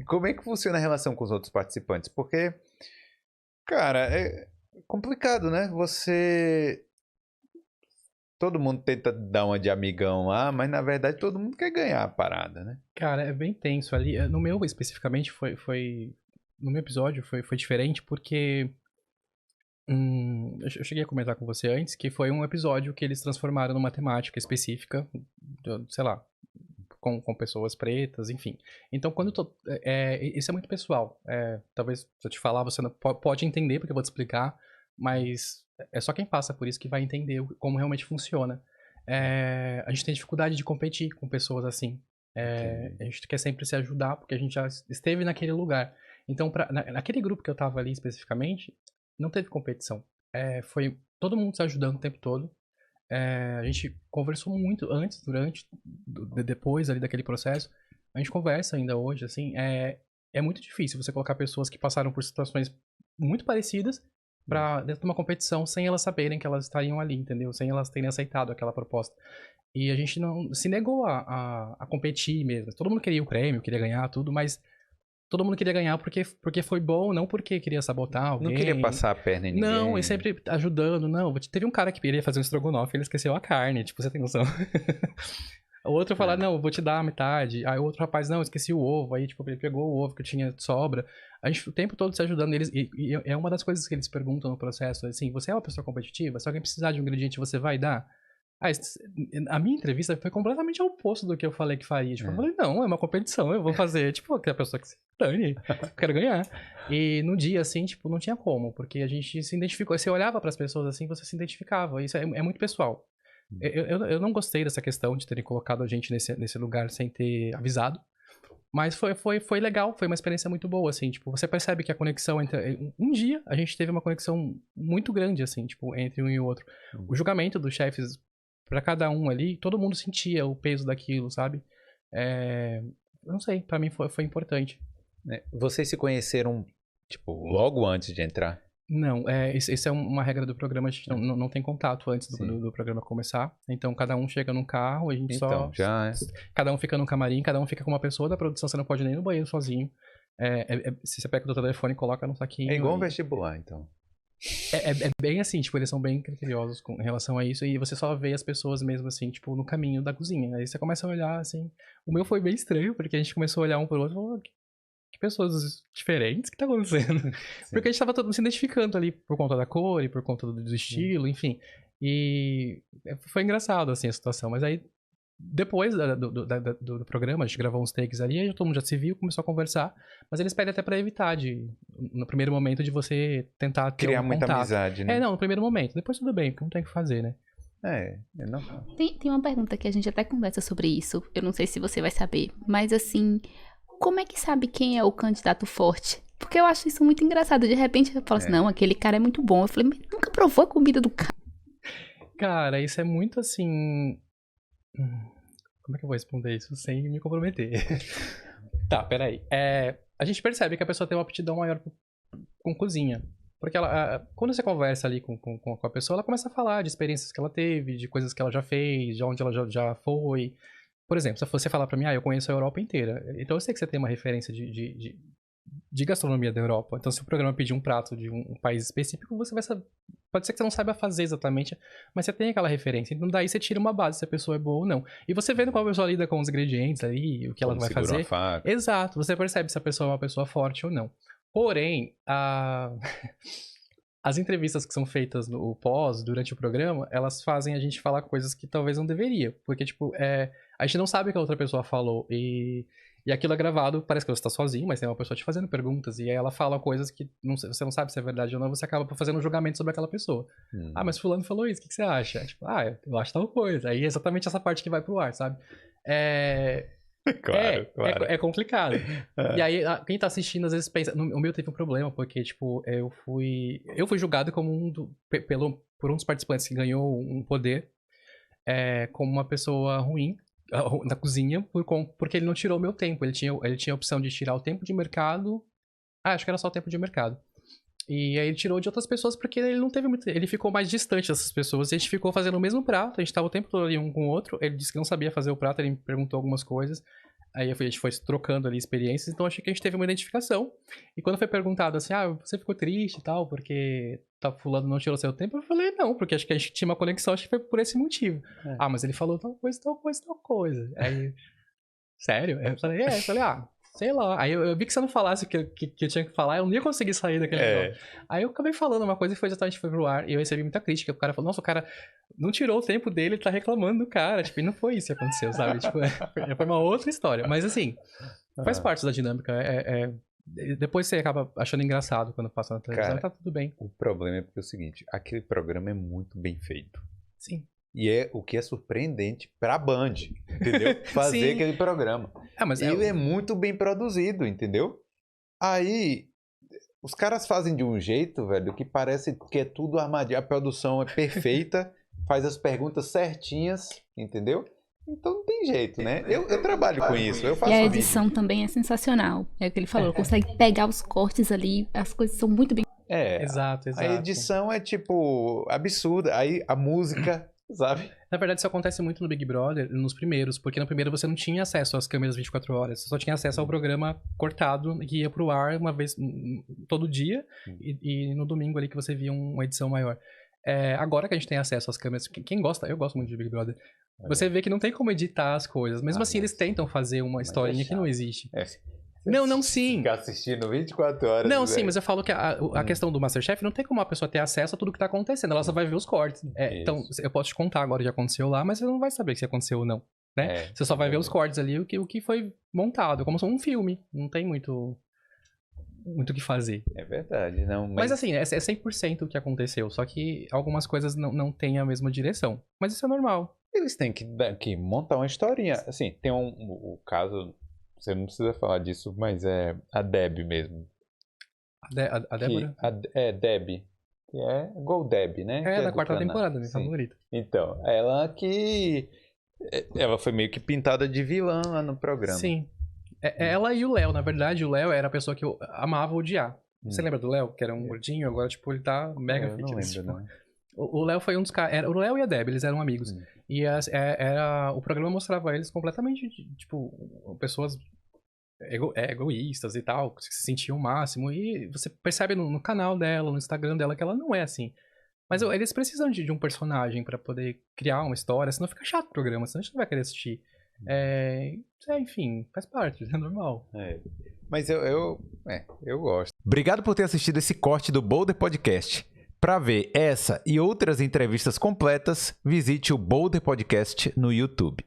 como é que funciona a relação com os outros participantes? Porque, cara, é complicado, né? Todo mundo tenta dar uma de amigão lá, mas na verdade todo mundo quer ganhar a parada, né? Cara, é bem tenso ali. No meu, especificamente, no meu episódio, foi diferente porque... eu cheguei a comentar com você antes que foi um episódio que eles transformaram numa temática específica, sei lá, com pessoas pretas, enfim. Então, isso é muito pessoal. Talvez, se eu te falar, você não pode entender, porque eu vou te explicar, mas é só quem passa por isso que vai entender como realmente funciona. A gente tem dificuldade de competir com pessoas assim. A gente quer sempre se ajudar, porque a gente já esteve naquele lugar. Então, naquele grupo que eu tava ali especificamente, não teve competição. Foi todo mundo se ajudando o tempo todo. A gente conversou muito antes, durante, depois ali daquele processo. A gente conversa ainda hoje, assim. É muito difícil você colocar pessoas que passaram por situações muito parecidas pra dentro de uma competição sem elas saberem que elas estariam ali, entendeu? Sem elas terem aceitado aquela proposta. E a gente não se negou a competir mesmo. Todo mundo queria o prêmio, queria ganhar tudo, mas todo mundo queria ganhar porque foi bom, não porque queria sabotar alguém. Não queria passar a perna em ninguém. Não, e sempre ajudando. Não, teve um cara que queria fazer um estrogonofe, ele esqueceu a carne, tipo, você tem noção. O outro falar, não, vou te dar a metade. Aí o outro rapaz, não, esqueci o ovo. Aí, tipo, ele pegou o ovo que tinha de sobra. A gente o tempo todo se ajudando. E é uma das coisas que eles perguntam no processo, assim, você é uma pessoa competitiva? Se alguém precisar de um ingrediente, você vai dar? A minha entrevista foi completamente ao oposto do que eu falei que faria. Tipo, eu falei, não, é uma competição, eu vou fazer, tipo, aquela pessoa que se dane, eu quero ganhar. E no dia, assim, tipo, não tinha como, porque a gente se identificou. Você olhava pras pessoas assim, você se identificava. Isso é muito pessoal. Eu não gostei dessa questão de terem colocado a gente nesse lugar sem ter avisado. Mas foi legal, foi uma experiência muito boa, assim, tipo, você percebe que a conexão entre... Um dia, a gente teve uma conexão muito grande, assim, tipo, entre um e o outro. O julgamento dos chefes, pra cada um ali, todo mundo sentia o peso daquilo, sabe? Eu não sei, pra mim foi importante. Vocês se conheceram, tipo, logo antes de entrar? Não, isso é uma regra do programa, a gente não tem contato antes do programa começar. Então, cada um chega num carro, a gente Então, já é. Cada um fica num camarim, cada um fica com uma pessoa da produção, você não pode nem ir no banheiro sozinho. Se você pega o teu telefone e coloca no saquinho. É igual um vestibular, então. É bem assim, tipo, eles são bem criteriosos com relação a isso, e você só vê as pessoas mesmo assim, tipo, no caminho da cozinha. Aí você começa a olhar, assim. O meu foi bem estranho, porque a gente começou a olhar um pro outro e falou, que pessoas diferentes, o que tá acontecendo? Porque a gente tava todo se identificando ali por conta da cor e por conta do estilo, enfim. E foi engraçado, assim, a situação. Mas aí, depois do programa, a gente gravou uns takes ali, aí todo mundo já se viu, começou a conversar. Mas eles pedem até pra evitar, no primeiro momento, de você tentar ter Criar um muita contato. amizade, né? Não, no primeiro momento. Depois tudo bem, porque não tem o que fazer, né? Não. Tem uma pergunta que a gente até conversa sobre isso. Eu não sei se você vai saber. Mas assim, como é que sabe quem é o candidato forte? Porque eu acho isso muito engraçado. De repente eu falo assim, não, aquele cara é muito bom. Eu falei, mas nunca provou a comida do cara. Cara, isso é muito assim... Como é que eu vou responder isso sem me comprometer? Tá, peraí. A gente percebe que a pessoa tem uma aptidão maior com cozinha. Porque quando você conversa ali com a pessoa, ela começa a falar de experiências que ela teve, de coisas que ela já fez, de onde ela já foi. Por exemplo, se você falar pra mim, eu conheço a Europa inteira. Então eu sei que você tem uma referência de gastronomia da Europa. Então se o programa pedir um prato de um país específico, você vai saber. Pode ser que você não saiba fazer exatamente, mas você tem aquela referência. Então daí você tira uma base se a pessoa é boa ou não. E você vendo como a pessoa lida com os ingredientes ali, o que ela vai fazer. Uma faca. Exato, você percebe se a pessoa é uma pessoa forte ou não. Porém, as entrevistas que são feitas no pós, durante o programa, elas fazem a gente falar coisas que talvez não deveria. Porque, tipo, a gente não sabe o que a outra pessoa falou. E aquilo é gravado, parece que você tá sozinho, mas tem uma pessoa te fazendo perguntas. E aí ela fala coisas que você não sabe se é verdade ou não, você acaba fazendo um julgamento sobre aquela pessoa. Mas fulano falou isso, o que você acha? Tipo, eu acho tal coisa. Aí é exatamente essa parte que vai pro ar, sabe? Claro. É complicado. E aí, quem tá assistindo às vezes pensa... O meu teve um problema, porque, tipo, eu fui julgado como por um dos participantes que ganhou um poder como uma pessoa ruim na cozinha, porque ele não tirou o meu tempo. Ele tinha a opção de tirar o tempo de mercado. Acho que era só o tempo de mercado. E aí ele tirou de outras pessoas porque ele não teve muito... Ele ficou mais distante dessas pessoas. E a gente ficou fazendo o mesmo prato. A gente tava o tempo todo ali um com o outro. Ele disse que não sabia fazer o prato. Ele me perguntou algumas coisas. Aí a gente foi trocando ali experiências, então achei que a gente teve uma identificação. E quando foi perguntado assim, você ficou triste e tal, porque fulano não tirou seu tempo? Eu falei, não, porque acho que a gente tinha uma conexão, acho que foi por esse motivo. Mas ele falou tal coisa, tal coisa, tal coisa. Aí, sério? Aí eu falei, sei lá. Aí eu vi que se eu não falasse o que eu tinha que falar, eu não ia conseguir sair daquele negócio. Aí eu acabei falando uma coisa e foi exatamente pro ar. E eu recebi muita crítica. O cara falou, nossa, o cara não tirou o tempo dele, ele tá reclamando do cara. Tipo, e não foi isso que aconteceu, sabe? Tipo, foi uma outra história. Mas assim, faz parte da dinâmica. Depois você acaba achando engraçado quando passa na televisão, tá tudo bem. O problema é porque é o seguinte, aquele programa é muito bem feito. Sim. E é o que é surpreendente pra Band, entendeu? Fazer aquele programa. Mas ele é muito bem produzido, entendeu? Aí, os caras fazem de um jeito, velho, que parece que é tudo armadilha. A produção é perfeita, faz as perguntas certinhas, entendeu? Então não tem jeito, né? Eu trabalho com isso, eu faço E a edição também é sensacional. É o que ele falou, consegue pegar os cortes ali, as coisas são muito bem... Exato. A edição é, tipo, absurda. Aí a música... Sabe? Na verdade, isso acontece muito no Big Brother, nos primeiros, porque no primeiro você não tinha acesso às câmeras 24 horas, você só tinha acesso ao programa cortado, que ia pro ar uma vez todo dia, e no domingo ali que você via uma edição maior. Agora que a gente tem acesso às câmeras, quem gosta, eu gosto muito de Big Brother, você vê que não tem como editar as coisas, mesmo assim eles tentam fazer uma historinha que não existe. Não, sim. Ficar assistindo 24 horas. Não, sim, mas eu falo que a questão do MasterChef não tem como a pessoa ter acesso a tudo que tá acontecendo. Ela só vai ver os cortes. Então, eu posso te contar agora o que aconteceu lá, mas você não vai saber se aconteceu ou não. Né? Você só vai ver os cortes ali, o que foi montado. Como um filme. Não tem muito o que fazer. É verdade. Não, mas assim, é 100% o que aconteceu. Só que algumas coisas não têm a mesma direção. Mas isso é normal. Eles têm que montar uma historinha. Assim, tem o caso... Você não precisa falar disso, mas é a Deb mesmo. A Débora? Deb. Que é Go Deb, né? É da quarta temporada, minha favorita. Então, ela foi meio que pintada de vilã lá no programa. Sim. Ela e o Léo, na verdade, o Léo era a pessoa que eu amava odiar. Você lembra do Léo? Que era um gordinho, agora, tipo, ele tá mega fit. Eu não lembro, não. O Léo foi um dos caras... O Léo e a Deb, eles eram amigos. E o programa mostrava eles completamente, tipo, pessoas egoístas e tal, que se sentiam o máximo. E você percebe no canal dela, no Instagram dela, que ela não é assim. Mas eles precisam de um personagem pra poder criar uma história, senão fica chato o programa, senão a gente não vai querer assistir. Enfim, faz parte, é normal. Mas eu gosto. Obrigado por ter assistido esse corte do Boulder Podcast. Para ver essa e outras entrevistas completas, visite o Boulder Podcast no YouTube.